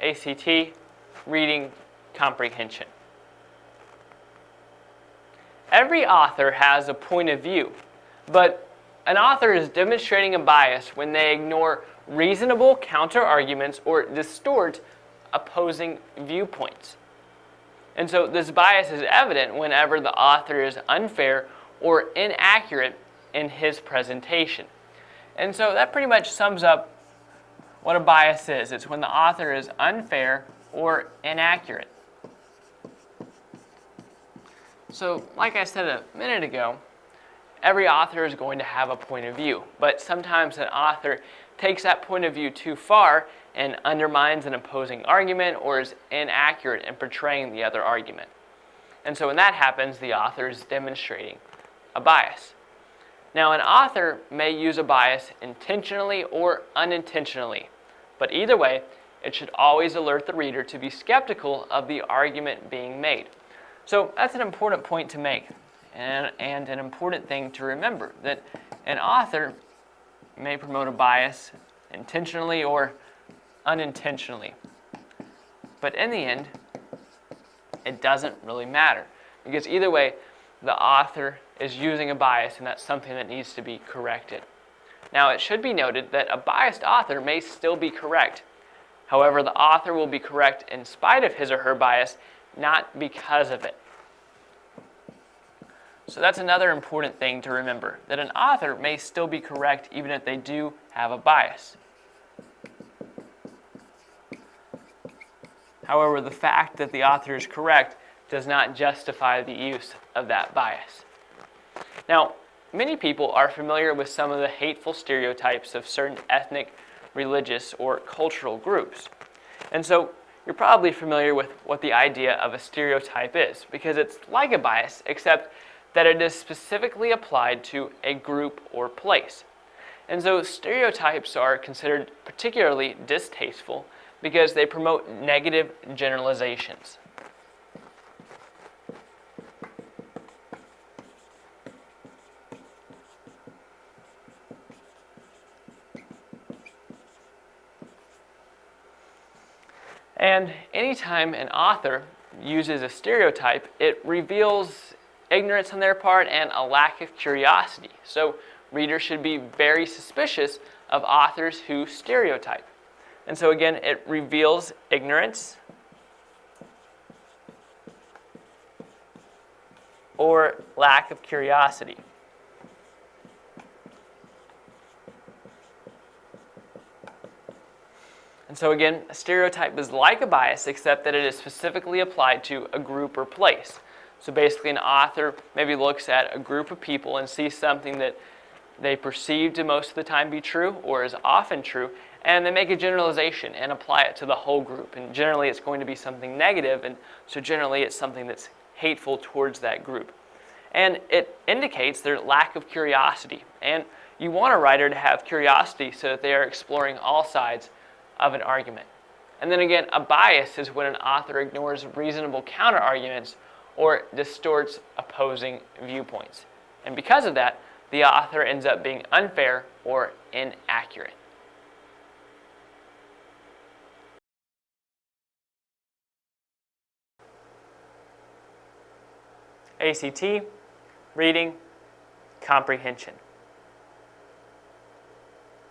ACT, Reading Comprehension. Every author has a point of view, but an author is demonstrating a bias when they ignore reasonable counter-arguments or distort opposing viewpoints. And so this bias is evident whenever the author is unfair or inaccurate in his presentation. And so that pretty much sums up what a bias is. It's when the author is unfair or inaccurate. So, like I said a minute ago, every author is going to have a point of view, but sometimes an author takes that point of view too far and undermines an opposing argument or is inaccurate in portraying the other argument. And so when that happens, the author is demonstrating a bias. Now, an author may use a bias intentionally or unintentionally, but either way, it should always alert the reader to be skeptical of the argument being made. So that's an important point to make, and an important thing to remember, that an author may promote a bias intentionally or unintentionally. But in the end, it doesn't really matter, because either way, the author is using a bias, and that's something that needs to be corrected. Now, it should be noted that a biased author may still be correct. However, the author will be correct in spite of his or her bias, not because of it. So that's another important thing to remember, that an author may still be correct even if they do have a bias. However, the fact that the author is correct does not justify the use of that bias. Now, many people are familiar with some of the hateful stereotypes of certain ethnic, religious, or cultural groups. And so you're probably familiar with what the idea of a stereotype is, because it's like a bias, except that it is specifically applied to a group or place. And so stereotypes are considered particularly distasteful because they promote negative generalizations. And anytime an author uses a stereotype, it reveals ignorance on their part and a lack of curiosity. So readers should be very suspicious of authors who stereotype. And so again, it reveals ignorance or lack of curiosity. And so again, a stereotype is like a bias, except that it is specifically applied to a group or place. So basically, an author maybe looks at a group of people and sees something that they perceive to most of the time be true or is often true, and they make a generalization and apply it to the whole group. And generally, it's going to be something negative, and so generally, it's something that's hateful towards that group. And it indicates their lack of curiosity. And you want a writer to have curiosity so that they are exploring all sides of an argument. And then again, a bias is when an author ignores reasonable counter-arguments or distorts opposing viewpoints. And because of that, the author ends up being unfair or inaccurate. ACT, Reading Comprehension.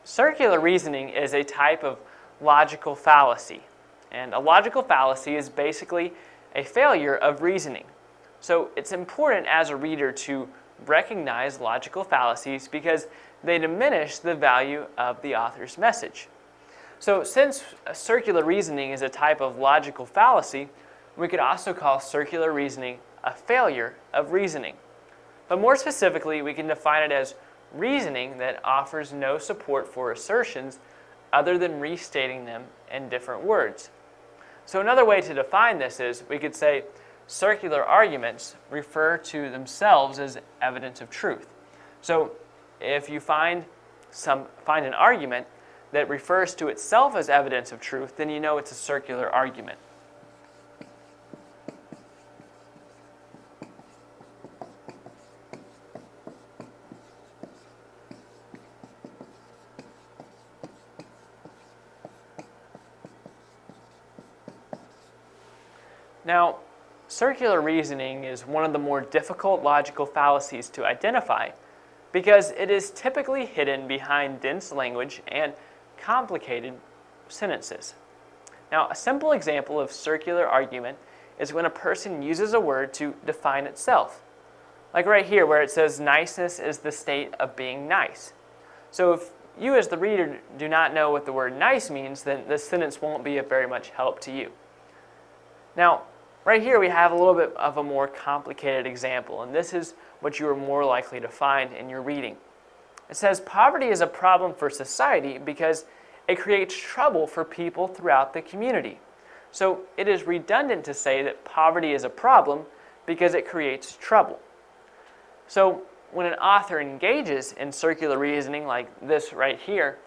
Circular reasoning is a type of logical fallacy. And a logical fallacy is basically a failure of reasoning. So it's important as a reader to recognize logical fallacies because they diminish the value of the author's message. So since circular reasoning is a type of logical fallacy, we could also call circular reasoning a failure of reasoning. But more specifically, we can define it as reasoning that offers no support for assertions other than restating them in different words. So another way to define this is we could say circular arguments refer to themselves as evidence of truth. So if you find an argument that refers to itself as evidence of truth, then you know it's a circular argument. Now, circular reasoning is one of the more difficult logical fallacies to identify because it is typically hidden behind dense language and complicated sentences. Now, a simple example of circular argument is when a person uses a word to define itself. Like right here where it says niceness is the state of being nice. So if you as the reader do not know what the word nice means, then this sentence won't be of very much help to you. Now, right here we have a little bit of a more complicated example, and this is what you are more likely to find in your reading. It says poverty is a problem for society because it creates trouble for people throughout the community. So it is redundant to say that poverty is a problem because it creates trouble. So when an author engages in circular reasoning like this right here,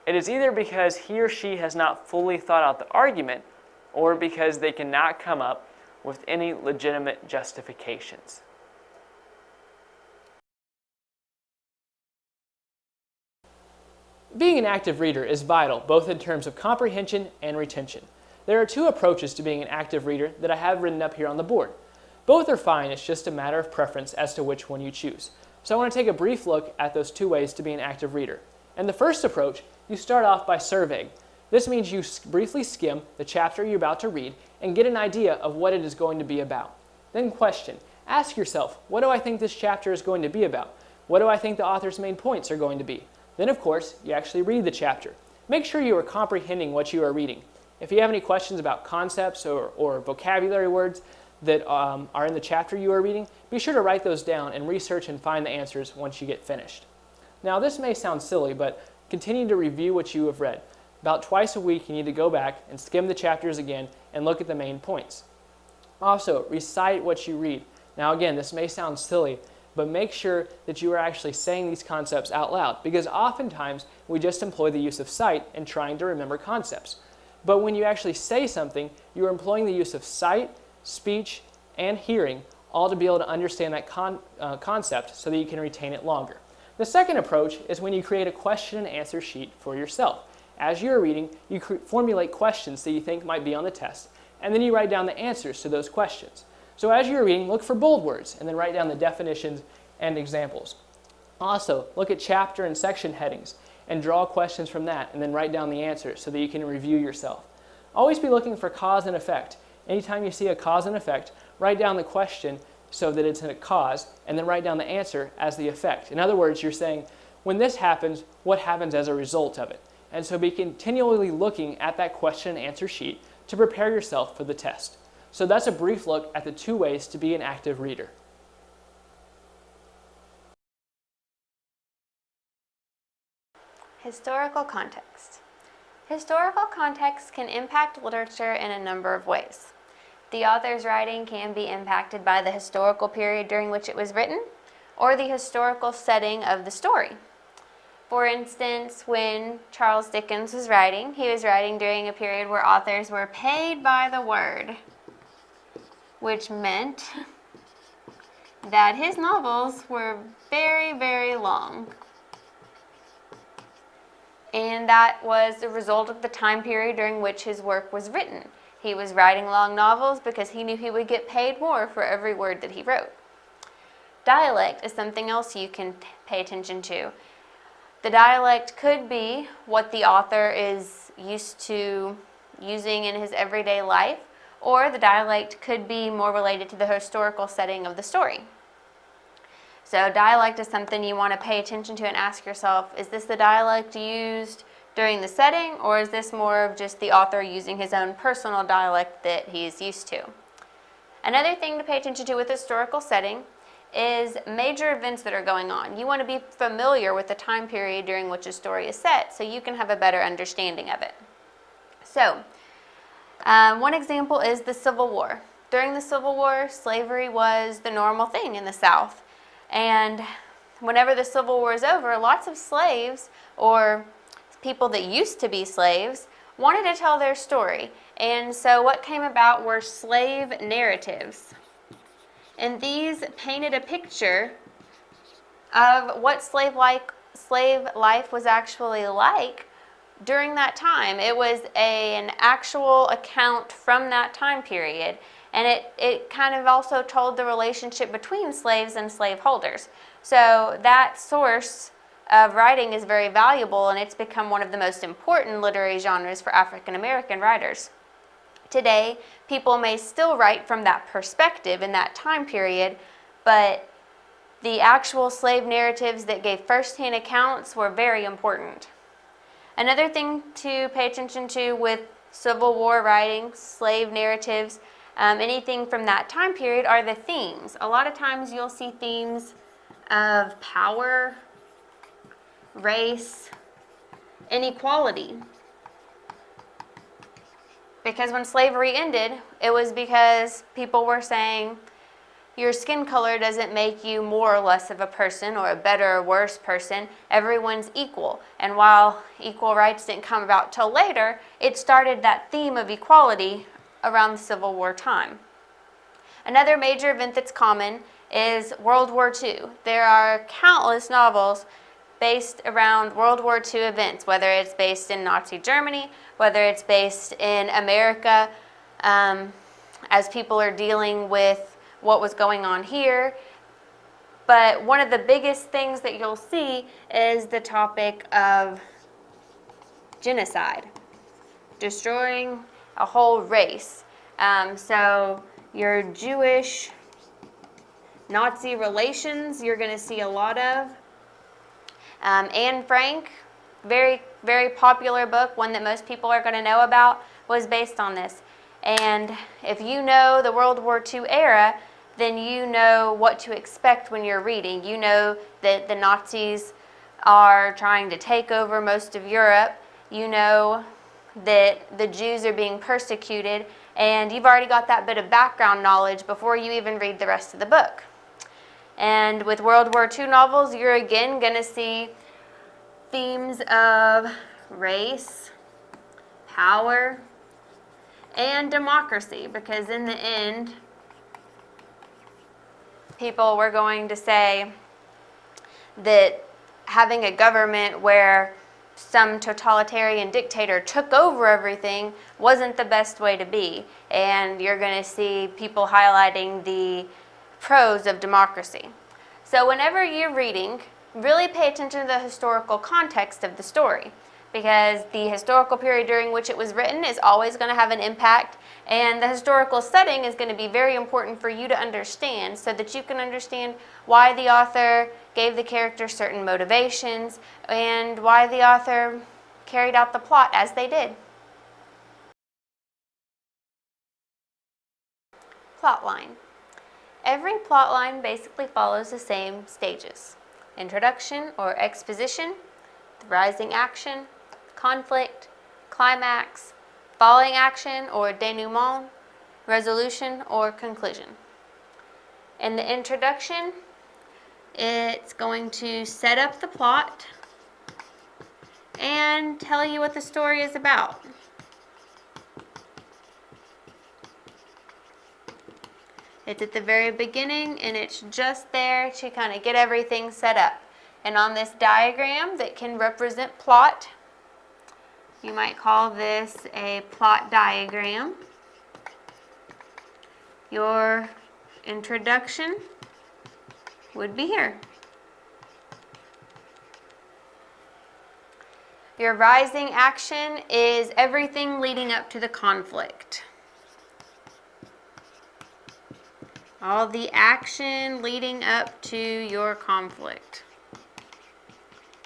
it is either because he or she has not fully thought out the argument or because they cannot come up with any legitimate justifications. Being an active reader is vital both in terms of comprehension and retention. There are two approaches to being an active reader that I have written up here on the board. Both are fine, it's just a matter of preference as to which one you choose. So I want to take a brief look at those two ways to be an active reader. And the first approach, you start off by surveying. This means you briefly skim the chapter you're about to read and get an idea of what it is going to be about. Then question. Ask yourself, what do I think this chapter is going to be about? What do I think the author's main points are going to be? Then, of course, you actually read the chapter. Make sure you are comprehending what you are reading. If you have any questions about concepts or vocabulary words that are in the chapter you are reading, be sure to write those down and research and find the answers once you get finished. Now, this may sound silly, but continue to review what you have read. About twice a week, you need to go back and skim the chapters again and look at the main points. Also, recite what you read. Now, again, this may sound silly, but make sure that you are actually saying these concepts out loud, because oftentimes we just employ the use of sight in trying to remember concepts. But when you actually say something, you are employing the use of sight, speech, and hearing, all to be able to understand that concept so that you can retain it longer. The second approach is when you create a question and answer sheet for yourself. As you're reading, you formulate questions that you think might be on the test, and then you write down the answers to those questions. So as you're reading, look for bold words, and then write down the definitions and examples. Also, look at chapter and section headings, and draw questions from that, and then write down the answers so that you can review yourself. Always be looking for cause and effect. Anytime you see a cause and effect, write down the question so that it's a cause, and then write down the answer as the effect. In other words, you're saying, when this happens, what happens as a result of it? And so be continually looking at that question and answer sheet to prepare yourself for the test. So that's a brief look at the two ways to be an active reader. Historical context. Historical context can impact literature in a number of ways. The author's writing can be impacted by the historical period during which it was written, or the historical setting of the story. For instance, when Charles Dickens was writing, he was writing during a period where authors were paid by the word, which meant that his novels were very, very long. And that was the result of the time period during which his work was written. He was writing long novels because he knew he would get paid more for every word that he wrote. Dialect is something else you can pay attention to. The dialect could be what the author is used to using in his everyday life, or the dialect could be more related to the historical setting of the story. So dialect is something you want to pay attention to and ask yourself, is this the dialect used during the setting, or is this more of just the author using his own personal dialect that he's used to? Another thing to pay attention to with historical setting is major events that are going on. You want to be familiar with the time period during which a story is set so you can have a better understanding of it. So, one example is the Civil War. During the Civil War, slavery was the normal thing in the South. And whenever the Civil War is over, lots of slaves, or people that used to be slaves, wanted to tell their story. And so what came about were slave narratives. And these painted a picture of what slave life was actually like during that time. It was an actual account from that time period. And it kind of also told the relationship between slaves and slaveholders. So that source of writing is very valuable, and it's become one of the most important literary genres for African American writers. Today, people may still write from that perspective in that time period, but the actual slave narratives that gave first-hand accounts were very important. Another thing to pay attention to with Civil War writing, slave narratives, anything from that time period are the themes. A lot of times you'll see themes of power, race, inequality. Because when slavery ended, it was because people were saying, your skin color doesn't make you more or less of a person or a better or worse person. Everyone's equal. And while equal rights didn't come about till later, it started that theme of equality around the Civil War time. Another major event that's common is World War II. There are countless novels based around World War II events, whether it's based in Nazi Germany, whether it's based in America, as people are dealing with what was going on here. But one of the biggest things that you'll see is the topic of genocide, destroying a whole race. So your Jewish Nazi relations, you're going to see a lot of. Anne Frank, very, very popular book, one that most people are going to know about, was based on this. And if you know the World War II era, then you know what to expect when you're reading. You know that the Nazis are trying to take over most of Europe. You know that the Jews are being persecuted, and you've already got that bit of background knowledge before you even read the rest of the book. And with World War II novels, you're again going to see themes of race, power, and democracy, because in the end, people were going to say that having a government where some totalitarian dictator took over everything wasn't the best way to be. And you're going to see people highlighting the pros of democracy. So whenever you're reading, really pay attention to the historical context of the story, because the historical period during which it was written is always going to have an impact, and the historical setting is going to be very important for you to understand, so that you can understand why the author gave the character certain motivations and why the author carried out the plot as they did. Plotline. Every plotline basically follows the same stages: introduction or exposition, the rising action, conflict, climax, falling action or denouement, resolution or conclusion. In the introduction, it's going to set up the plot and tell you what the story is about. It's at the very beginning, and it's just there to kind of get everything set up. And on this diagram that can represent plot, you might call this a plot diagram. Your introduction would be here. Your rising action is everything leading up to the conflict. All the action leading up to your conflict.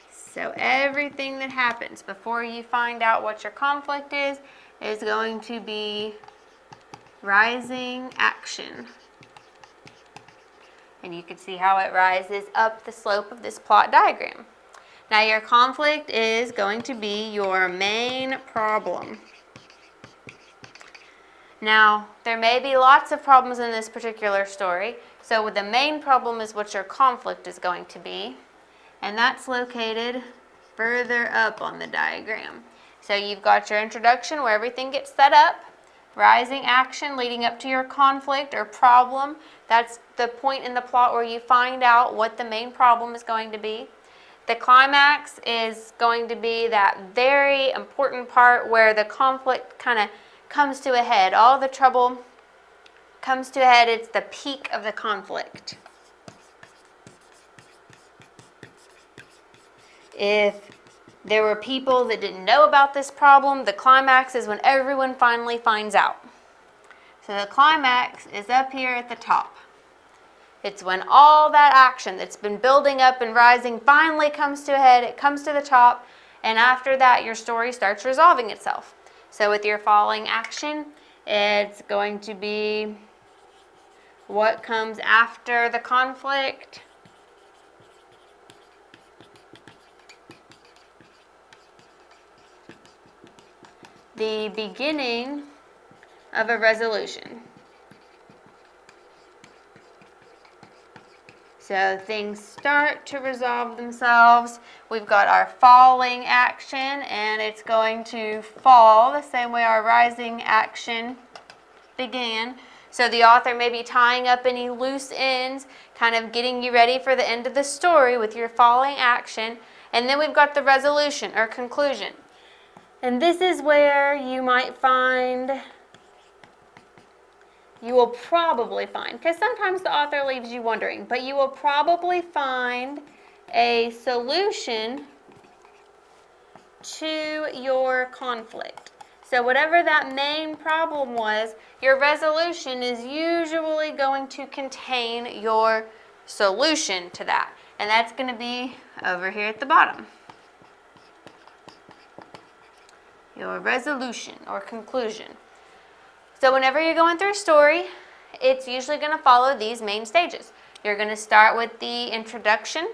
So everything that happens before you find out what your conflict is going to be rising action. And you can see how it rises up the slope of this plot diagram. Now your conflict is going to be your main problem. Now, there may be lots of problems in this particular story, so the main problem is what your conflict is going to be, and that's located further up on the diagram. So you've got your introduction where everything gets set up, rising action leading up to your conflict or problem. That's the point in the plot where you find out what the main problem is going to be. The climax is going to be that very important part where the conflict kind of comes to a head. All the trouble comes to a head, it's the peak of the conflict. If there were people that didn't know about this problem, the climax is when everyone finally finds out. So the climax is up here at the top. It's when all that action that's been building up and rising finally comes to a head, it comes to the top, and after that your story starts resolving itself. So with your following action, it's going to be what comes after the conflict. The beginning of a resolution. So things start to resolve themselves. We've got our falling action, and it's going to fall the same way our rising action began. So the author may be tying up any loose ends, kind of getting you ready for the end of the story with your falling action. And then we've got the resolution or conclusion. And this is where you might find, you will probably find, because sometimes the author leaves you wondering, but you will probably find a solution to your conflict. So whatever that main problem was, your resolution is usually going to contain your solution to that. And that's going to be over here at the bottom. Your resolution or conclusion. So whenever you're going through a story, it's usually going to follow these main stages. You're going to start with the introduction,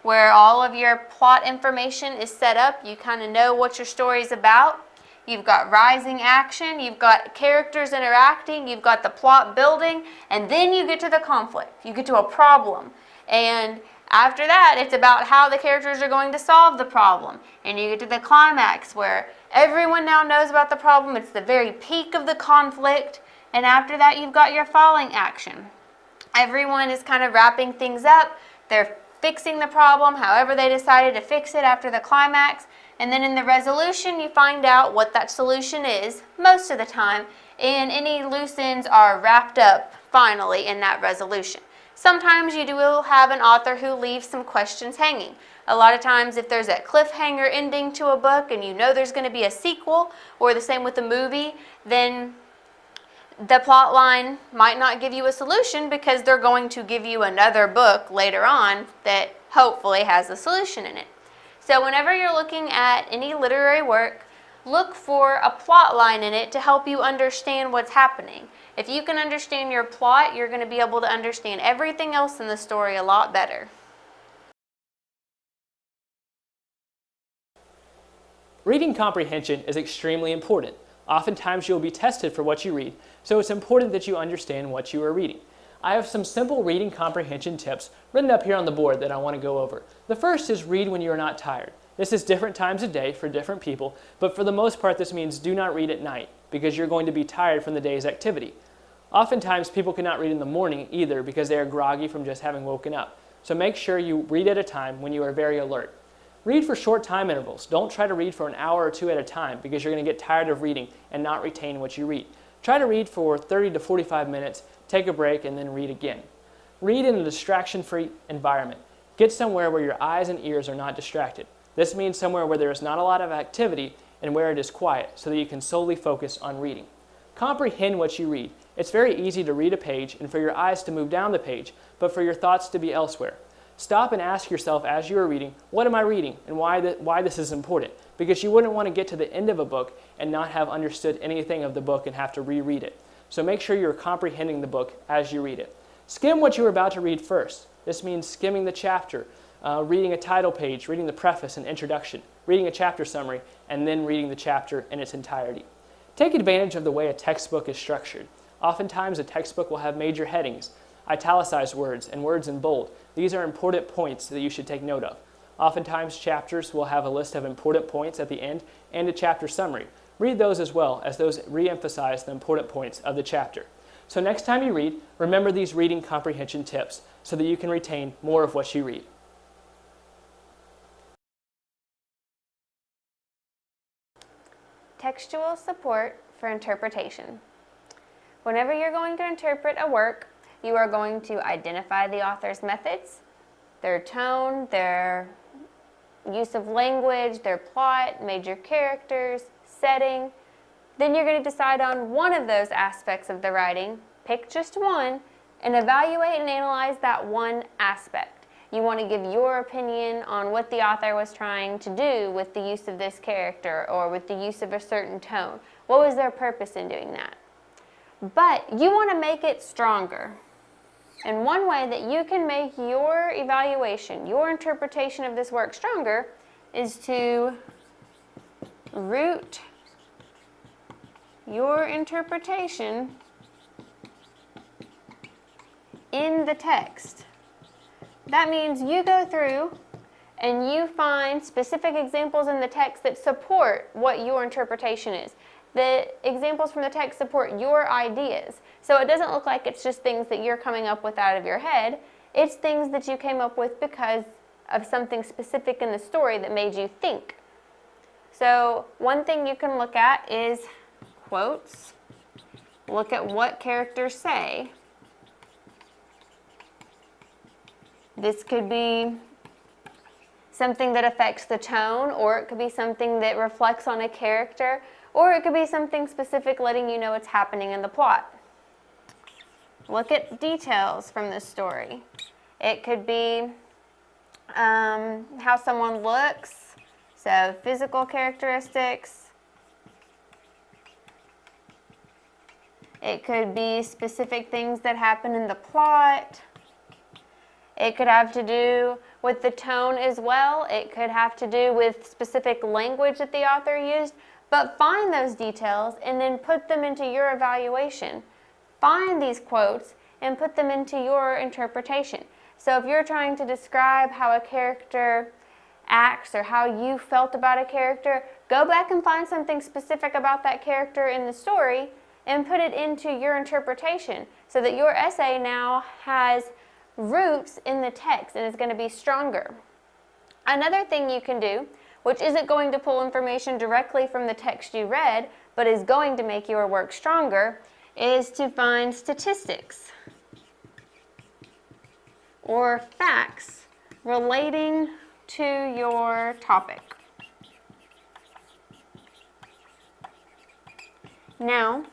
where all of your plot information is set up. You kind of know what your story is about. You've got rising action, you've got characters interacting, you've got the plot building, and then you get to the conflict. You get to a problem. And after that, it's about how the characters are going to solve the problem. And you get to the climax where everyone now knows about the problem. It's the very peak of the conflict. And after that, you've got your falling action. Everyone is kind of wrapping things up. They're fixing the problem however they decided to fix it after the climax. And then in the resolution, you find out what that solution is most of the time. And any loose ends are wrapped up finally in that resolution. Sometimes you will have an author who leaves some questions hanging. A lot of times if there's a cliffhanger ending to a book and you know there's going to be a sequel, or the same with a movie, then the plot line might not give you a solution because they're going to give you another book later on that hopefully has a solution in it. So whenever you're looking at any literary work, look for a plot line in it to help you understand what's happening. If you can understand your plot, you're going to be able to understand everything else in the story a lot better. Reading comprehension is extremely important. Oftentimes you'll be tested for what you read, so it's important that you understand what you are reading. I have some simple reading comprehension tips written up here on the board that I want to go over. The first is read when you are not tired. This is different times of day for different people, but for the most part this means do not read at night because you're going to be tired from the day's activity. Oftentimes people cannot read in the morning either because they are groggy from just having woken up. So make sure you read at a time when you are very alert. Read for short time intervals. Don't try to read for an hour or two at a time because you're going to get tired of reading and not retain what you read. Try to read for 30 to 45 minutes, take a break, and then read again. Read in a distraction-free environment. Get somewhere where your eyes and ears are not distracted. This means somewhere where there is not a lot of activity and where it is quiet so that you can solely focus on reading. Comprehend what you read. It's very easy to read a page and for your eyes to move down the page, but for your thoughts to be elsewhere. Stop and ask yourself as you are reading, what am I reading and why this is important? Because you wouldn't want to get to the end of a book and not have understood anything of the book and have to reread it. So make sure you're comprehending the book as you read it. Skim what you are about to read first. This means skimming the chapter, reading a title page, reading the preface and introduction, reading a chapter summary, and then reading the chapter in its entirety. Take advantage of the way a textbook is structured. Oftentimes a textbook will have major headings, italicized words, and words in bold. These are important points that you should take note of. Oftentimes chapters will have a list of important points at the end and a chapter summary. Read those as well, as those re-emphasize the important points of the chapter. So next time you read, remember these reading comprehension tips so that you can retain more of what you read. Textual support for interpretation. Whenever you're going to interpret a work, you are going to identify the author's methods, their tone, their use of language, their plot, major characters, setting. Then you're going to decide on one of those aspects of the writing, pick just one, and evaluate and analyze that one aspect. You want to give your opinion on what the author was trying to do with the use of this character or with the use of a certain tone. What was their purpose in doing that? But you want to make it stronger. And one way that you can make your evaluation, your interpretation of this work stronger is to root your interpretation in the text. That means you go through and you find specific examples in the text that support what your interpretation is. The examples from the text support your ideas. So it doesn't look like it's just things that you're coming up with out of your head. It's things that you came up with because of something specific in the story that made you think. So one thing you can look at is quotes. Look at what characters say. This could be something that affects the tone, or it could be something that reflects on a character, or it could be something specific letting you know what's happening in the plot. Look at details from the story. It could be how someone looks, so physical characteristics. It could be specific things that happen in the plot. It could have to do with the tone as well. It could have to do with specific language that the author used. But find those details and then put them into your evaluation. Find these quotes and put them into your interpretation. So if you're trying to describe how a character acts or how you felt about a character, go back and find something specific about that character in the story and put it into your interpretation so that your essay now has roots in the text and is going to be stronger. Another thing you can do, which isn't going to pull information directly from the text you read, but is going to make your work stronger, is to find statistics or facts relating to your topic. Now,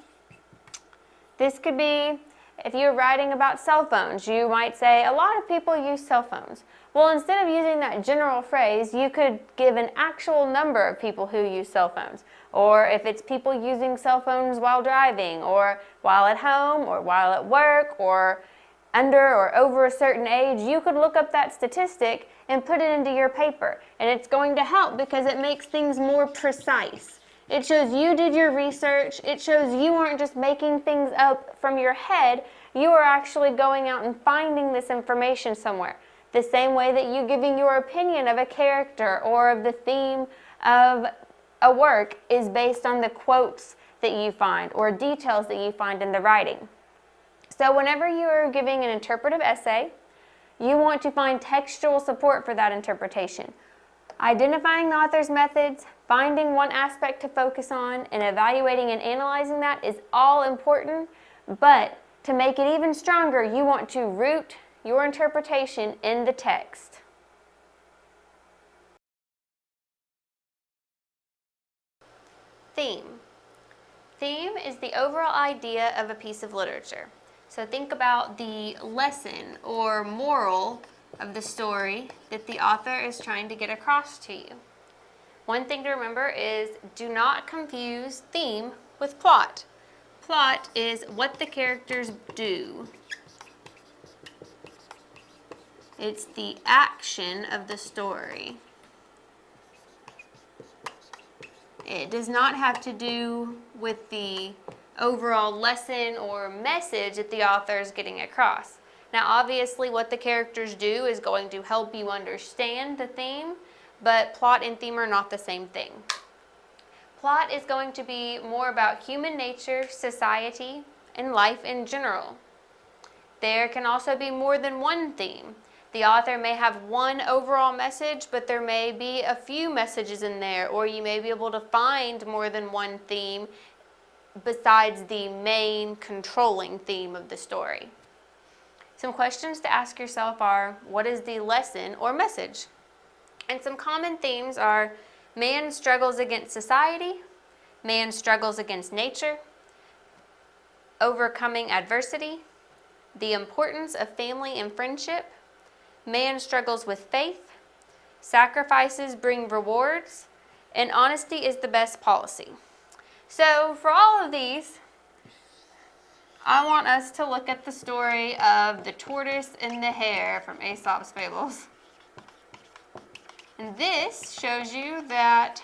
this could be, if you're writing about cell phones, you might say, a lot of people use cell phones. Well, instead of using that general phrase, you could give an actual number of people who use cell phones. Or if it's people using cell phones while driving, or while at home, or while at work, or under or over a certain age, you could look up that statistic and put it into your paper. And it's going to help because it makes things more precise. It shows you did your research. It shows you aren't just making things up from your head. You are actually going out and finding this information somewhere. The same way that you giving your opinion of a character or of the theme of a work is based on the quotes that you find or details that you find in the writing. So whenever you are giving an interpretive essay, you want to find textual support for that interpretation. Identifying the author's methods, finding one aspect to focus on, and evaluating and analyzing that is all important, but to make it even stronger, you want to root your interpretation in the text. Theme. Theme is the overall idea of a piece of literature. So think about the lesson or moral of the story that the author is trying to get across to you. One thing to remember is do not confuse theme with plot. Plot is what the characters do. It's the action of the story. It does not have to do with the overall lesson or message that the author is getting across. Now, obviously, what the characters do is going to help you understand the theme, but plot and theme are not the same thing. Plot is going to be more about human nature, society, and life in general. There can also be more than one theme. The author may have one overall message, but there may be a few messages in there, or you may be able to find more than one theme besides the main controlling theme of the story. Some questions to ask yourself are, what is the lesson or message? And some common themes are, man struggles against society, man struggles against nature, overcoming adversity, the importance of family and friendship, man struggles with faith, sacrifices bring rewards, and honesty is the best policy. So for all of these, I want us to look at the story of the tortoise and the hare from Aesop's Fables. And this shows you that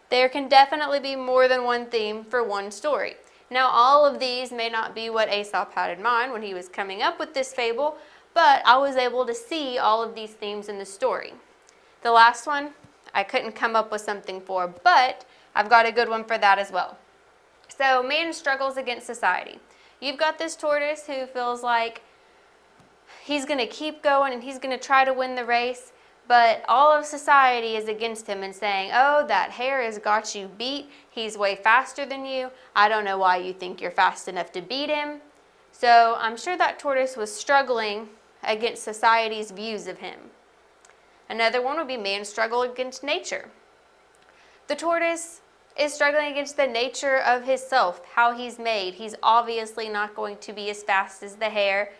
there can definitely be more than one theme for one story. Now, all of these may not be what Aesop had in mind when he was coming up with this fable, but I was able to see all of these themes in the story. The last one, I couldn't come up with something for, but I've got a good one for that as well. So, man struggles against society. You've got this tortoise who feels like he's going to keep going and he's going to try to win the race, but all of society is against him and saying, oh, that hare has got you beat. He's way faster than you. I don't know why you think you're fast enough to beat him. So I'm sure that tortoise was struggling against society's views of him. Another one would be man struggle against nature. The tortoise is struggling against the nature of his self, how he's made. He's obviously not going to be as fast as the hare.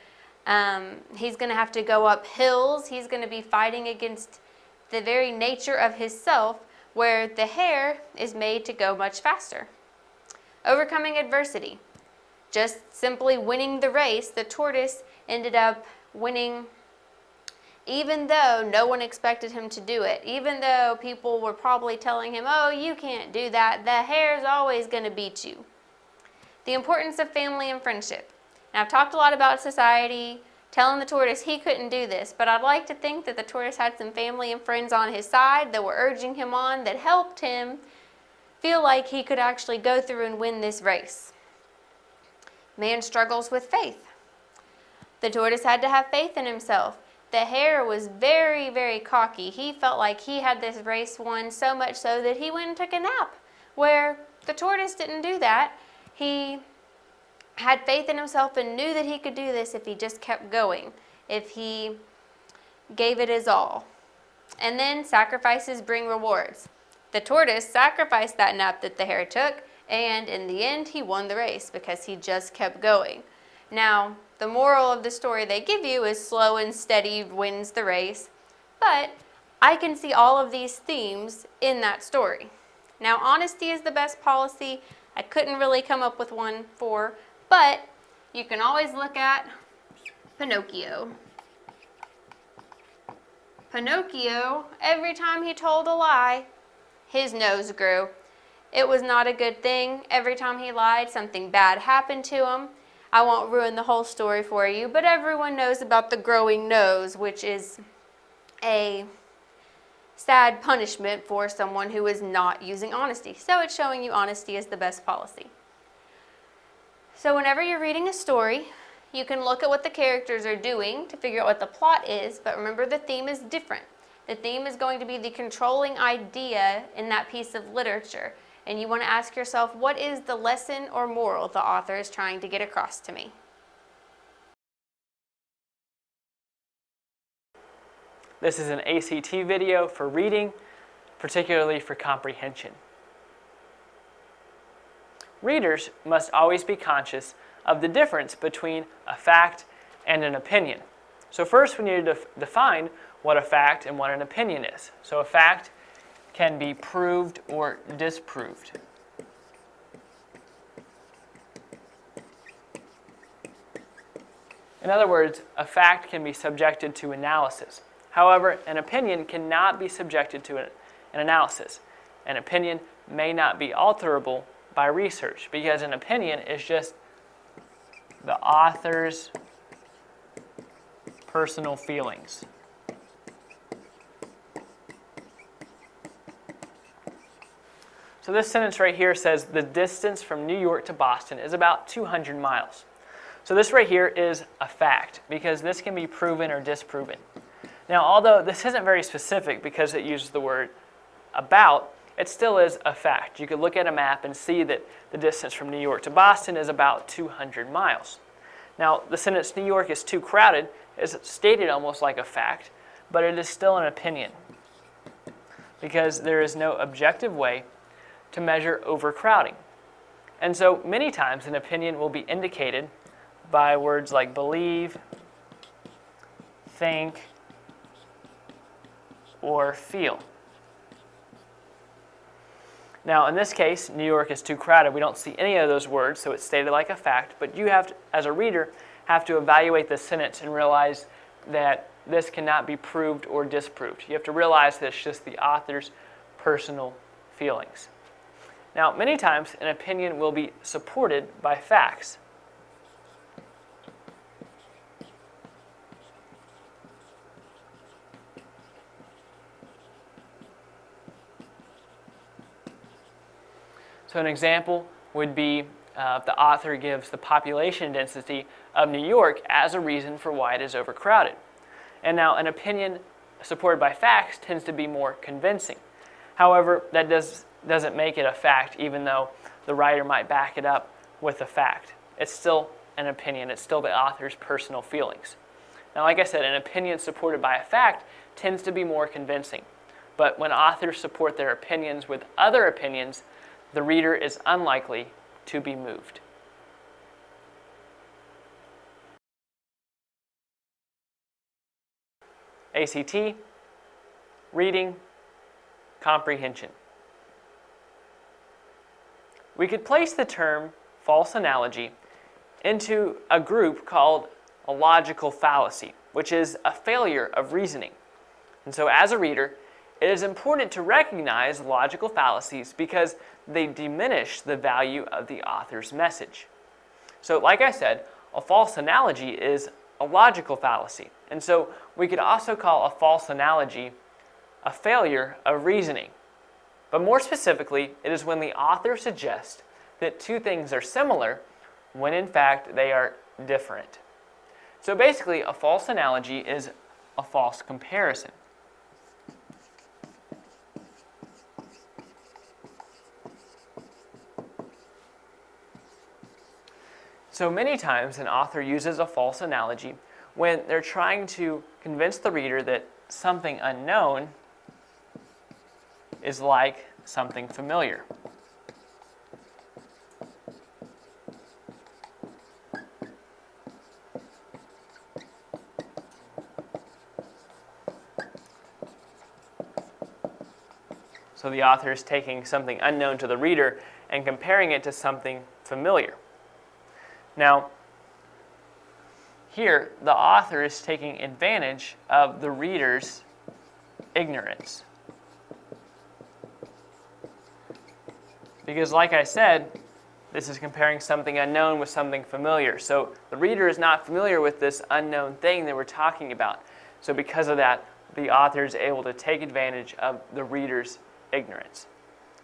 He's going to have to go up hills. He's going to be fighting against the very nature of his self, where the hare is made to go much faster. Overcoming adversity. Just simply winning the race, the tortoise ended up winning even though no one expected him to do it. Even though people were probably telling him, oh, you can't do that. The hare's always going to beat you. The importance of family and friendship. Now, I've talked a lot about society, telling the tortoise he couldn't do this, but I'd like to think that the tortoise had some family and friends on his side that were urging him on, that helped him feel like he could actually go through and win this race. Man struggles with faith. The tortoise had to have faith in himself. The hare was very, very cocky. He felt like he had this race won, so much so that he went and took a nap, where the tortoise didn't do that. He had faith in himself and knew that he could do this if he just kept going, if he gave it his all. And then sacrifices bring rewards. The tortoise sacrificed that nap that the hare took, and in the end he won the race because he just kept going. Now, the moral of the story they give you is slow and steady wins the race, but I can see all of these themes in that story. Now, honesty is the best policy. I couldn't really come up with one for, but you can always look at Pinocchio. Pinocchio, every time he told a lie, his nose grew. It was not a good thing. Every time he lied, something bad happened to him. I won't ruin the whole story for you, but everyone knows about the growing nose, which is a sad punishment for someone who is not using honesty. So it's showing you honesty is the best policy. So whenever you're reading a story, you can look at what the characters are doing to figure out what the plot is, but remember the theme is different. The theme is going to be the controlling idea in that piece of literature. And you want to ask yourself, what is the lesson or moral the author is trying to get across to me? This is an ACT video for reading, particularly for comprehension. Readers must always be conscious of the difference between a fact and an opinion. So first we need to define what a fact and what an opinion is. So a fact can be proved or disproved. In other words, a fact can be subjected to analysis. However, an opinion cannot be subjected to an analysis. An opinion may not be alterable by research because an opinion is just the author's personal feelings. So this sentence right here says the distance from New York to Boston is about 200 miles. So this right here is a fact because this can be proven or disproven. Now, although this isn't very specific because it uses the word about, it still is a fact. You could look at a map and see that the distance from New York to Boston is about 200 miles. Now, the sentence New York is too crowded is stated almost like a fact, but it is still an opinion because there is no objective way to measure overcrowding. And so many times an opinion will be indicated by words like believe, think, or feel. Now, in this case, New York is too crowded. We don't see any of those words, so it's stated like a fact, but you have to, as a reader, have to evaluate the sentence and realize that this cannot be proved or disproved. You have to realize that it's just the author's personal feelings. Now, many times, an opinion will be supported by facts. So an example would be the author gives the population density of New York as a reason for why it is overcrowded. And now an opinion supported by facts tends to be more convincing. However, that doesn't make it a fact, even though the writer might back it up with a fact. It's still an opinion. It's still the author's personal feelings. Now, like I said, an opinion supported by a fact tends to be more convincing. But when authors support their opinions with other opinions, the reader is unlikely to be moved. ACT, reading, comprehension. We could place the term false analogy into a group called a logical fallacy, which is a failure of reasoning. And so as a reader, it is important to recognize logical fallacies because they diminish the value of the author's message. So like I said, a false analogy is a logical fallacy. And so we could also call a false analogy a failure of reasoning. But more specifically, it is when the author suggests that two things are similar when in fact they are different. So basically, a false analogy is a false comparison. So many times an author uses a false analogy when they're trying to convince the reader that something unknown is like something familiar. So the author is taking something unknown to the reader and comparing it to something familiar. Now, here, the author is taking advantage of the reader's ignorance. Because like I said, this is comparing something unknown with something familiar. So the reader is not familiar with this unknown thing that we're talking about. So because of that, the author is able to take advantage of the reader's ignorance.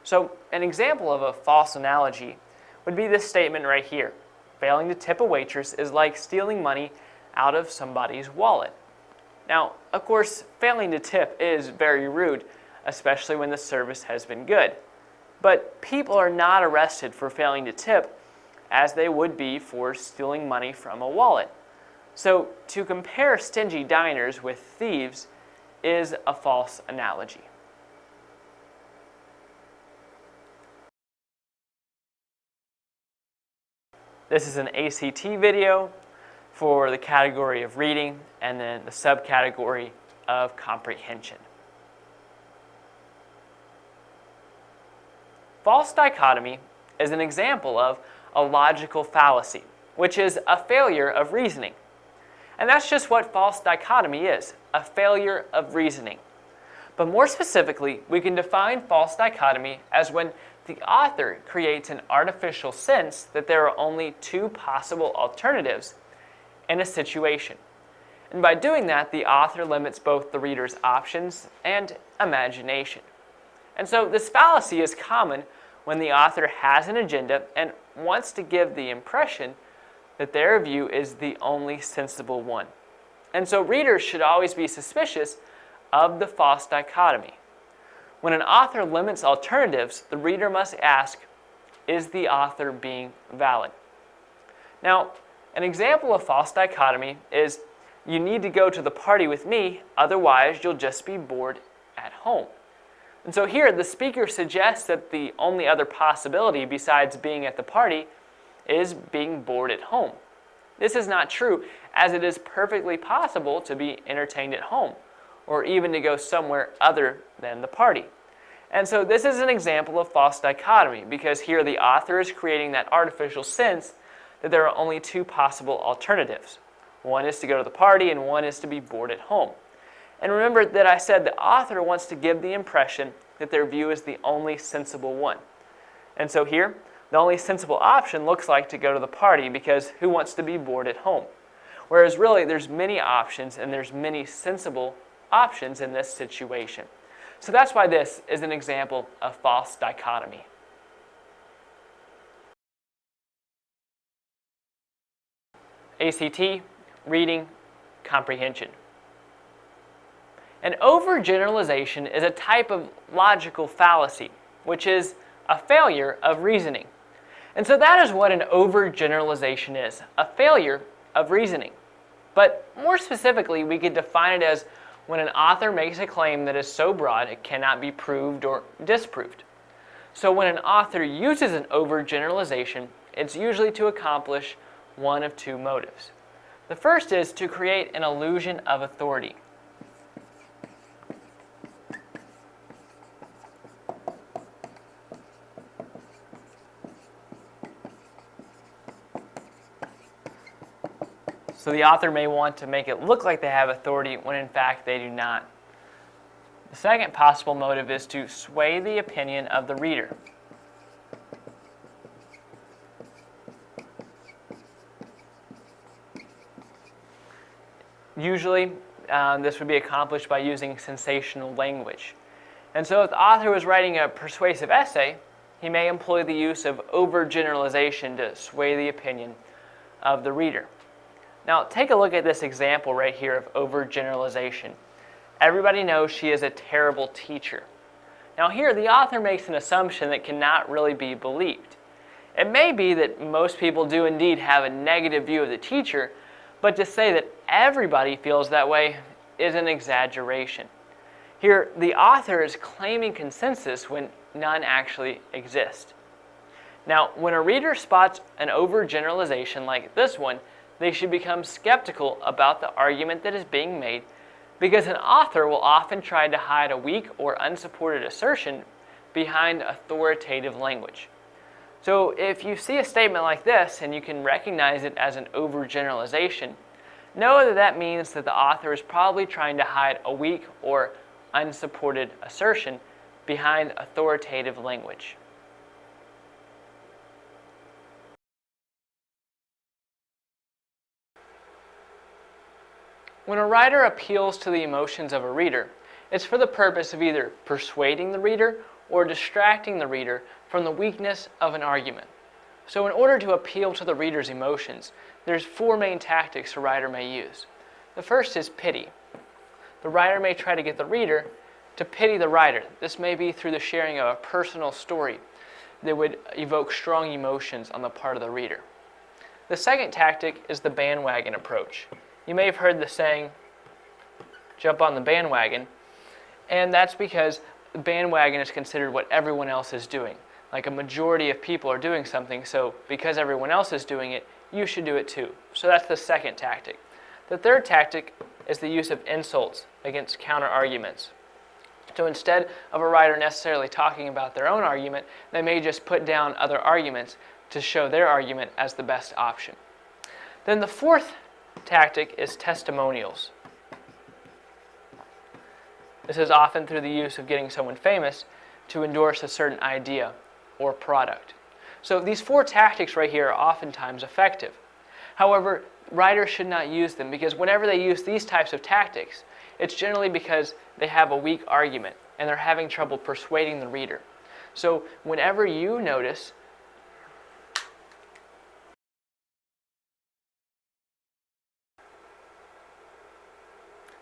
So an example of a false analogy would be this statement right here. Failing to tip a waitress is like stealing money out of somebody's wallet. Now, of course, failing to tip is very rude, especially when the service has been good. But people are not arrested for failing to tip as they would be for stealing money from a wallet. So to compare stingy diners with thieves is a false analogy. This is an ACT video for the category of reading and then the subcategory of comprehension. False dichotomy is an example of a logical fallacy, which is a failure of reasoning. And that's just what false dichotomy is, a failure of reasoning. But more specifically, we can define false dichotomy as when the author creates an artificial sense that there are only two possible alternatives in a situation. And by doing that, the author limits both the reader's options and imagination. And so this fallacy is common when the author has an agenda and wants to give the impression that their view is the only sensible one. And so readers should always be suspicious of the false dichotomy. When an author limits alternatives, the reader must ask, is the author being valid? Now, an example of false dichotomy is, you need to go to the party with me, otherwise you'll just be bored at home. And so here, the speaker suggests that the only other possibility besides being at the party is being bored at home. This is not true, as it is perfectly possible to be entertained at home, or even to go somewhere other than the party. And so this is an example of false dichotomy, because here the author is creating that artificial sense that there are only two possible alternatives. One is to go to the party, and one is to be bored at home. And remember that I said the author wants to give the impression that their view is the only sensible one. And so here, the only sensible option looks like to go to the party, because who wants to be bored at home? Whereas really, there's many options, and there's many sensible options in this situation. So that's why this is an example of false dichotomy. ACT, reading comprehension. An overgeneralization is a type of logical fallacy, which is a failure of reasoning. And so that is what an overgeneralization is, a failure of reasoning. But more specifically, we could define it as when an author makes a claim that is so broad it cannot be proved or disproved. So when an author uses an overgeneralization, it's usually to accomplish one of two motives. The first is to create an illusion of authority. So the author may want to make it look like they have authority when in fact they do not. The second possible motive is to sway the opinion of the reader. Usually, this would be accomplished by using sensational language. And so if the author was writing a persuasive essay, he may employ the use of overgeneralization to sway the opinion of the reader. Now, take a look at this example right here of overgeneralization. Everybody knows she is a terrible teacher. Now here, the author makes an assumption that cannot really be believed. It may be that most people do indeed have a negative view of the teacher, but to say that everybody feels that way is an exaggeration. Here, the author is claiming consensus when none actually exist. Now, when a reader spots an overgeneralization like this one, they should become skeptical about the argument that is being made, because an author will often try to hide a weak or unsupported assertion behind authoritative language. So if you see a statement like this and you can recognize it as an overgeneralization, know that that means that the author is probably trying to hide a weak or unsupported assertion behind authoritative language. When a writer appeals to the emotions of a reader, it's for the purpose of either persuading the reader or distracting the reader from the weakness of an argument. So in order to appeal to the reader's emotions, there's four main tactics a writer may use. The first is pity. The writer may try to get the reader to pity the writer. This may be through the sharing of a personal story that would evoke strong emotions on the part of the reader. The second tactic is the bandwagon approach. You may have heard the saying, jump on the bandwagon, and that's because the bandwagon is considered what everyone else is doing. Like a majority of people are doing something, so because everyone else is doing it, you should do it too. So that's the second tactic. The third tactic is the use of insults against counter-arguments. So instead of a writer necessarily talking about their own argument, they may just put down other arguments to show their argument as the best option. Then the fourth tactic is testimonials. This is often through the use of getting someone famous to endorse a certain idea or product. So these four tactics right here are oftentimes effective. However, writers should not use them, because whenever they use these types of tactics, it's generally because they have a weak argument and they're having trouble persuading the reader. So whenever you notice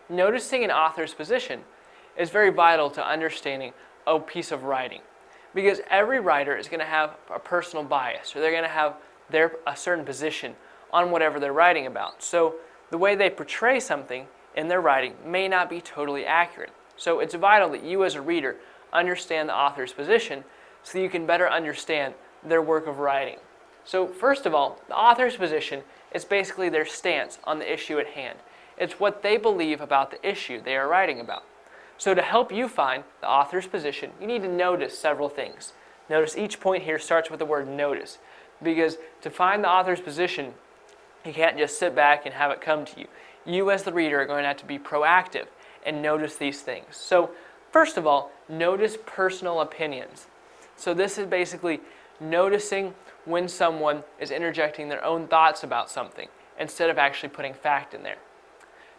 noticing an author's position is very vital to understanding a piece of writing, because every writer is going to have a personal bias, or they're going to have a certain position on whatever they're writing about. So the way they portray something in their writing may not be totally accurate. So it's vital that you as a reader understand the author's position so that you can better understand their work of writing. So first of all, the author's position is basically their stance on the issue at hand. It's what they believe about the issue they are writing about. So to help you find the author's position, you need to notice several things. Notice each point here starts with the word notice, because to find the author's position, you can't just sit back and have it come to you. You as the reader are going to have to be proactive and notice these things. So first of all, notice personal opinions. So this is basically noticing when someone is interjecting their own thoughts about something instead of actually putting fact in there.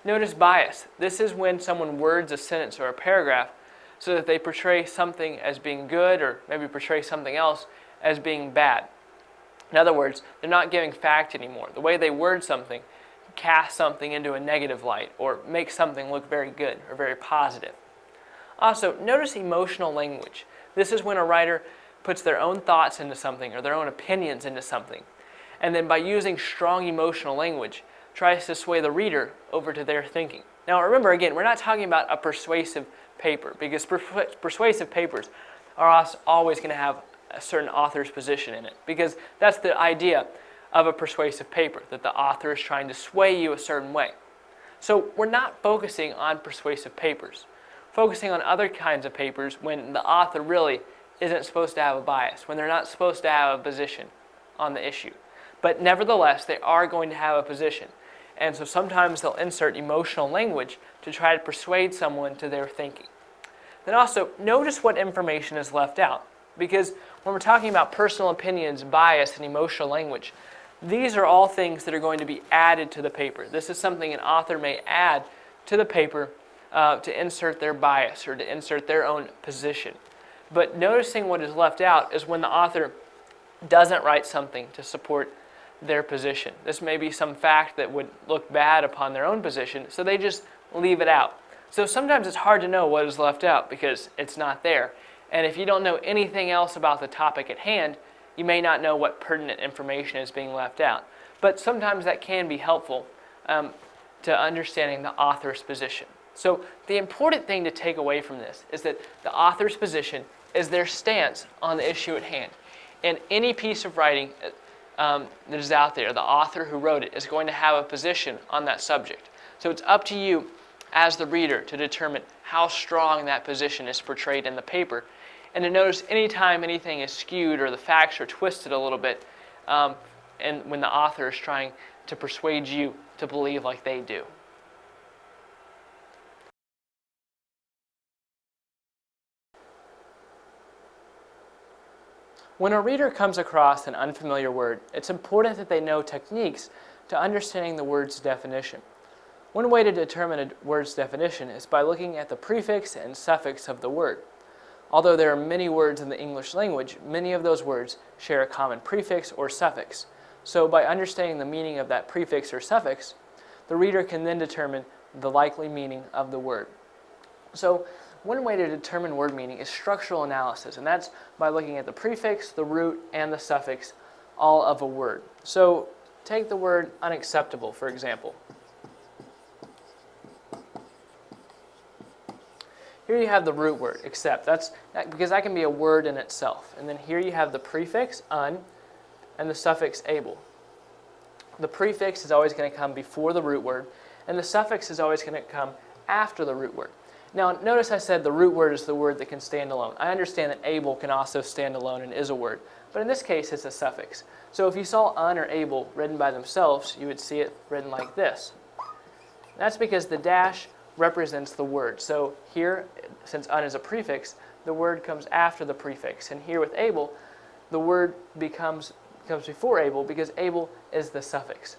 Notice bias. This is when someone words a sentence or a paragraph so that they portray something as being good or maybe portray something else as being bad. In other words, they're not giving fact anymore. The way they word something casts something into a negative light or makes something look very good or very positive. Also, notice emotional language. This is when a writer puts their own thoughts into something or their own opinions into something, and then by using strong emotional language, tries to sway the reader over to their thinking. Now remember, again, we're not talking about a persuasive paper, because persuasive papers are always going to have a certain author's position in it, because that's the idea of a persuasive paper, that the author is trying to sway you a certain way. So we're not focusing on persuasive papers, focusing on other kinds of papers when the author really isn't supposed to have a bias, when they're not supposed to have a position on the issue. But nevertheless, they are going to have a position. And so sometimes they'll insert emotional language to try to persuade someone to their thinking. Then also, notice what information is left out. Because when we're talking about personal opinions, bias, and emotional language, these are all things that are going to be added to the paper. This is something an author may add to the paper to insert their bias or to insert their own position. But noticing what is left out is when the author doesn't write something to support their position. This may be some fact that would look bad upon their own position, so they just leave it out. So sometimes it's hard to know what is left out because it's not there. And if you don't know anything else about the topic at hand, you may not know what pertinent information is being left out. But sometimes that can be helpful to understanding the author's position. So the important thing to take away from this is that the author's position is their stance on the issue at hand. And any piece of writing that is out there, the author who wrote it is going to have a position on that subject. So it's up to you as the reader to determine how strong that position is portrayed in the paper, and to notice anytime anything is skewed or the facts are twisted a little bit, and when the author is trying to persuade you to believe like they do. When a reader comes across an unfamiliar word, it's important that they know techniques to understanding the word's definition. One way to determine a word's definition is by looking at the prefix and suffix of the word. Although there are many words in the English language, many of those words share a common prefix or suffix. So by understanding the meaning of that prefix or suffix, the reader can then determine the likely meaning of the word. So one way to determine word meaning is structural analysis, and that's by looking at the prefix, the root, and the suffix, all of a word. So take the word unacceptable, for example. Here you have the root word, accept. Because that can be a word in itself. And then here you have the prefix, un, and the suffix able. The prefix is always going to come before the root word, and the suffix is always going to come after the root word. Now, notice I said the root word is the word that can stand alone. I understand that able can also stand alone and is a word, but in this case it's a suffix. So if you saw un or able written by themselves, you would see it written like this. That's because the dash represents the word. So here, since un is a prefix, the word comes after the prefix. And here with able, the word comes before able because able is the suffix.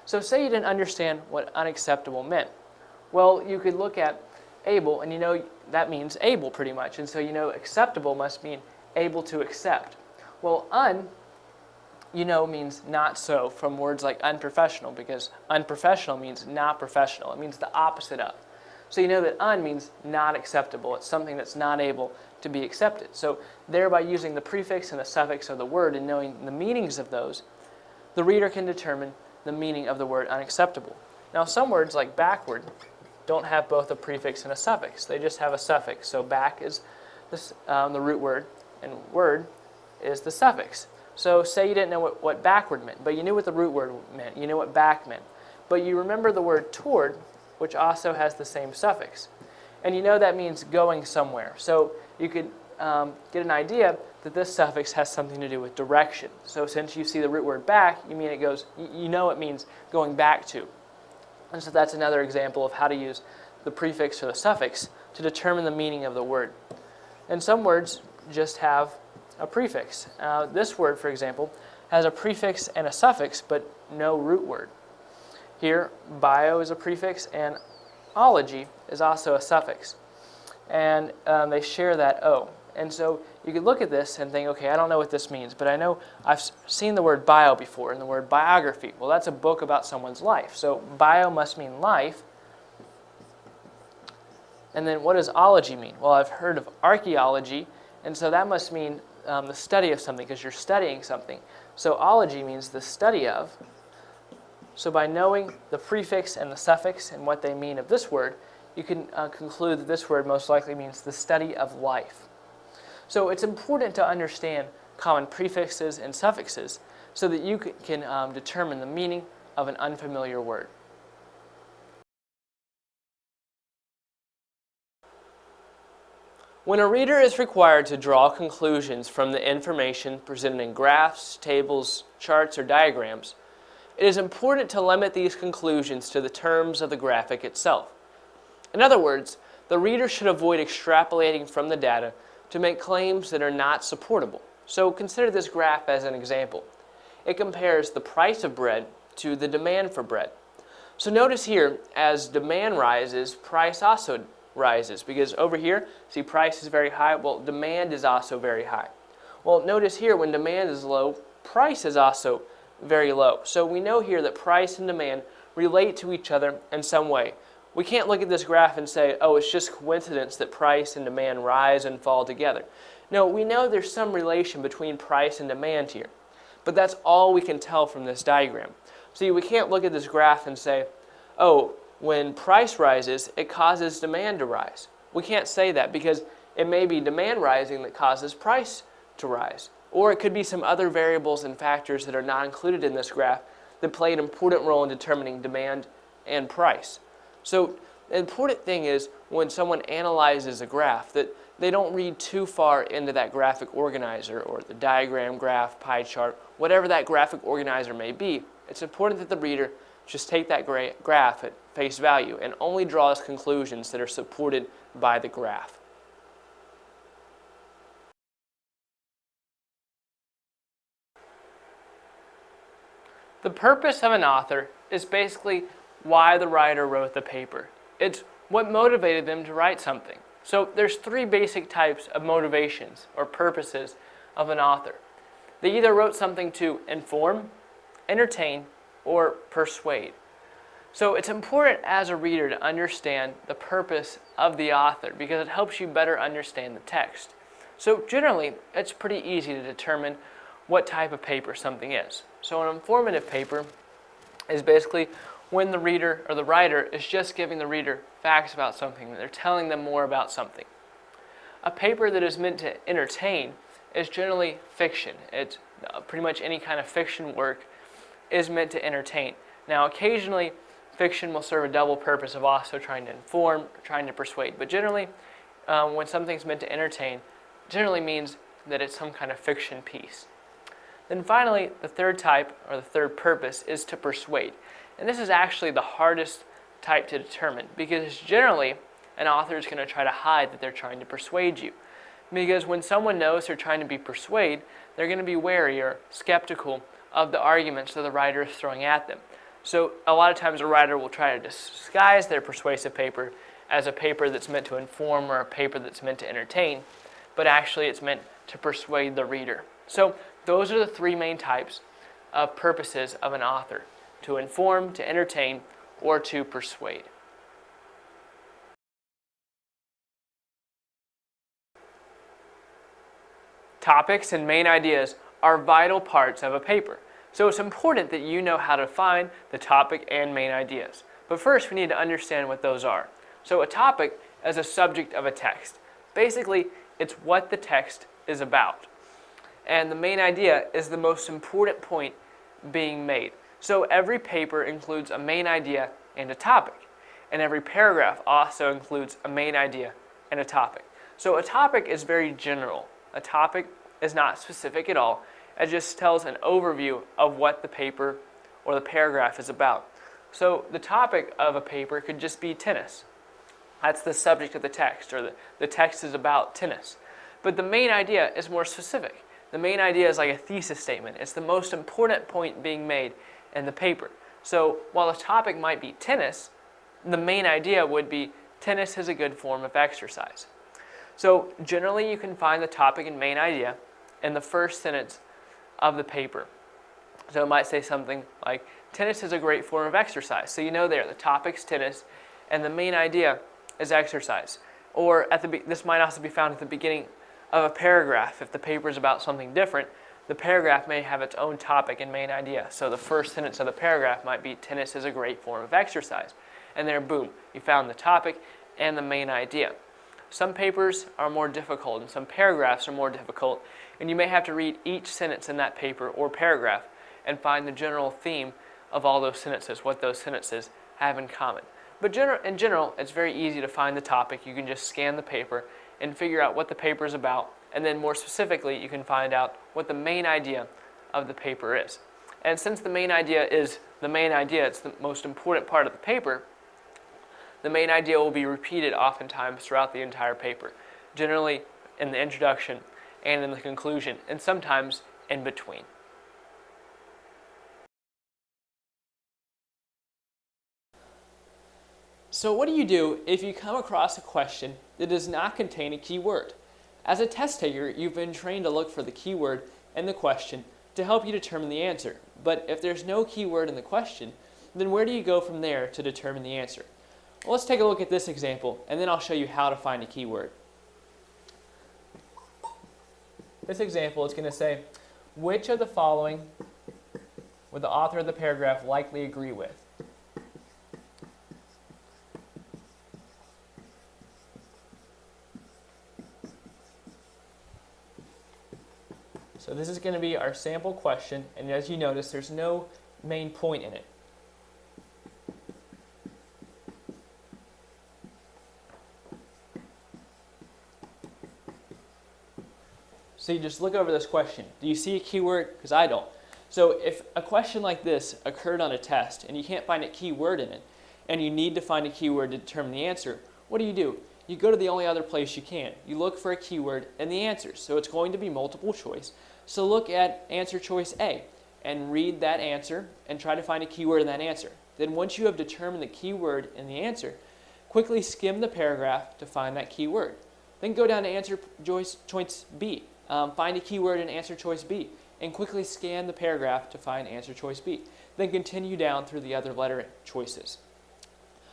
So say you didn't understand what unacceptable meant. Well, you could look at able, and you know that means able pretty much. And so you know acceptable must mean able to accept. Well, un, you know, means not so from words like unprofessional, because unprofessional means not professional. It means the opposite of. So you know that means not acceptable. It's something that's not able to be accepted. So thereby using the prefix and the suffix of the word and knowing the meanings of those, the reader can determine the meaning of the word unacceptable. Now some words like backward don't have both a prefix and a suffix. They just have a suffix. So back is the root word and word is the suffix. So say you didn't know what backward meant, but you knew what the root word meant. You knew what back meant. But you remember the word toward, which also has the same suffix. And you know that means going somewhere. So you could get an idea that this suffix has something to do with direction. So since you see the root word back, you know it means going back to. And so that's another example of how to use the prefix or the suffix to determine the meaning of the word. And some words just have a prefix. This word, for example, has a prefix and a suffix, but no root word. Here, bio is a prefix and ology is also a suffix. And they share that O. And so you could look at this and think, okay, I don't know what this means, but I know I've seen the word bio before and the word biography. Well, that's a book about someone's life. So bio must mean life. And then what does ology mean? Well, I've heard of archaeology, and so that must mean the study of something because you're studying something. So ology means the study of. So by knowing the prefix and the suffix and what they mean of this word, you can conclude that this word most likely means the study of life. So it's important to understand common prefixes and suffixes so that you can determine the meaning of an unfamiliar word. When a reader is required to draw conclusions from the information presented in graphs, tables, charts, or diagrams, it is important to limit these conclusions to the terms of the graphic itself. In other words, the reader should avoid extrapolating from the data to make claims that are not supportable. So consider this graph as an example. It compares the price of bread to the demand for bread. So notice here, as demand rises, price also rises, because over here, see, price is very high. Well, demand is also very high. Well, notice here, when demand is low, price is also very low. So we know here that price and demand relate to each other in some way. We can't look at this graph and say, oh, it's just coincidence that price and demand rise and fall together. No, we know there's some relation between price and demand here. But that's all we can tell from this diagram. See, we can't look at this graph and say, oh, when price rises, it causes demand to rise. We can't say that because it may be demand rising that causes price to rise. Or it could be some other variables and factors that are not included in this graph that play an important role in determining demand and price. So the important thing is when someone analyzes a graph that they don't read too far into that graphic organizer or the diagram, graph, pie chart, whatever that graphic organizer may be. It's important that the reader just take that graph at face value and only draws conclusions that are supported by the graph. The purpose of an author is basically why the writer wrote the paper. It's what motivated them to write something. So there's three basic types of motivations or purposes of an author. They either wrote something to inform, entertain, or persuade. So it's important as a reader to understand the purpose of the author because it helps you better understand the text. So generally, it's pretty easy to determine what type of paper something is. So an informative paper is basically when the reader or the writer is just giving the reader facts about something. They're telling them more about something. A paper that is meant to entertain is generally fiction. It's pretty much any kind of fiction work is meant to entertain. Now, occasionally, fiction will serve a double purpose of also trying to inform, trying to persuade. But generally, when something's meant to entertain, generally means that it's some kind of fiction piece. Then finally, the third type, or the third purpose, is to persuade. And this is actually the hardest type to determine because generally, an author is going to try to hide that they're trying to persuade you. Because when someone knows they're trying to be persuaded, they're going to be wary or skeptical of the arguments that the writer is throwing at them. So a lot of times a writer will try to disguise their persuasive paper as a paper that's meant to inform or a paper that's meant to entertain, but actually it's meant to persuade the reader. So those are the three main types of purposes of an author: to inform, to entertain, or to persuade. Topics and main ideas are vital parts of a paper, so it's important that you know how to find the topic and main ideas. But first, we need to understand what those are. So a topic is a subject of a text. Basically, it's what the text is about. And the main idea is the most important point being made. So every paper includes a main idea and a topic. And every paragraph also includes a main idea and a topic. So a topic is very general. A topic is not specific at all. It just tells an overview of what the paper or the paragraph is about. So the topic of a paper could just be tennis. That's the subject of the text, or the text is about tennis. But the main idea is more specific. The main idea is like a thesis statement. It's the most important point being made in the paper. So while the topic might be tennis, the main idea would be tennis is a good form of exercise. So generally you can find the topic and main idea in the first sentence of the paper. So it might say something like, tennis is a great form of exercise. So you know there, the topic's tennis and the main idea is exercise. Or this might also be found at the beginning of a paragraph. If the paper is about something different, the paragraph may have its own topic and main idea. So the first sentence of the paragraph might be, tennis is a great form of exercise. And there, boom, you found the topic and the main idea. Some papers are more difficult and some paragraphs are more difficult, and you may have to read each sentence in that paper or paragraph and find the general theme of all those sentences, what those sentences have in common. But in general, it's very easy to find the topic. You can just scan the paper and figure out what the paper is about, and then more specifically, you can find out what the main idea of the paper is. And since the main idea is the main idea, it's the most important part of the paper, the main idea will be repeated oftentimes throughout the entire paper, generally in the introduction and in the conclusion, and sometimes in between. So what do you do if you come across a question that does not contain a keyword? As a test taker, you've been trained to look for the keyword in the question to help you determine the answer. But if there's no keyword in the question, then where do you go from there to determine the answer? Well, let's take a look at this example, and then I'll show you how to find a keyword. This example is going to say, which of the following would the author of the paragraph likely agree with? So this is going to be our sample question, and as you notice, there's no main point in it. So you just look over this question. Do you see a keyword? Because I don't. So if a question like this occurred on a test and you can't find a keyword in it, and you need to find a keyword to determine the answer, what do? You go to the only other place you can. You look for a keyword in the answers. So it's going to be multiple choice. So look at answer choice A and read that answer and try to find a keyword in that answer. Then once you have determined the keyword in the answer, quickly skim the paragraph to find that keyword. Then go down to answer choice B. Find a keyword in answer choice B and quickly scan the paragraph to find answer choice B. Then continue down through the other letter choices.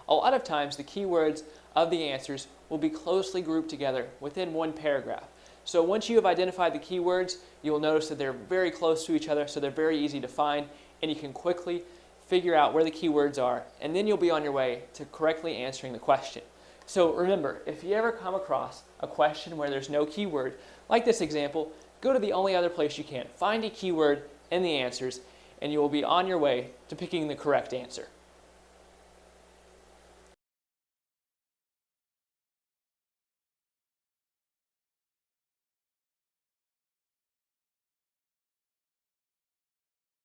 A lot of times the keywords of the answers will be closely grouped together within one paragraph. So once you have identified the keywords, you will notice that they're very close to each other, so they're very easy to find, and you can quickly figure out where the keywords are, and then you'll be on your way to correctly answering the question. So remember, if you ever come across a question where there's no keyword, like this example, go to the only other place you can. Find a keyword in the answers, and you will be on your way to picking the correct answer.